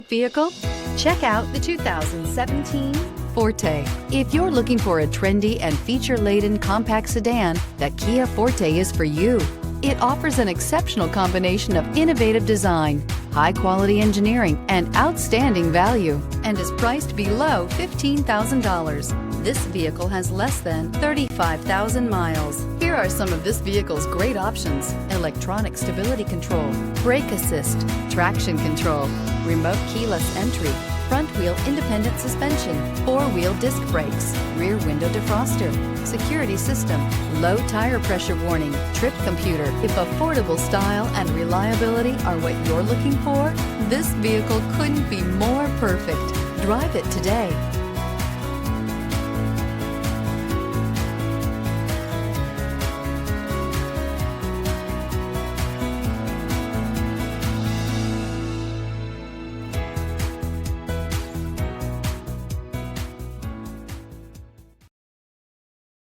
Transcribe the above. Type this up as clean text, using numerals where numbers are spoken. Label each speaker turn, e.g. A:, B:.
A: vehicle? Check out the 2017 Forte. If you're looking for a trendy and feature-laden compact sedan, the Kia Forte is for you. It offers an exceptional combination of innovative design, high-quality engineering, and outstanding value, and is priced below $15,000. This vehicle has less than 35,000 miles. Here are some of this vehicle's great options: electronic stability control, brake assist, traction control, remote keyless entry, front wheel independent suspension, four-wheel disc brakes, rear window defroster, security system, low tire pressure warning, trip computer. If affordable style and reliability are what you're looking for, this vehicle couldn't be more perfect. Drive it today.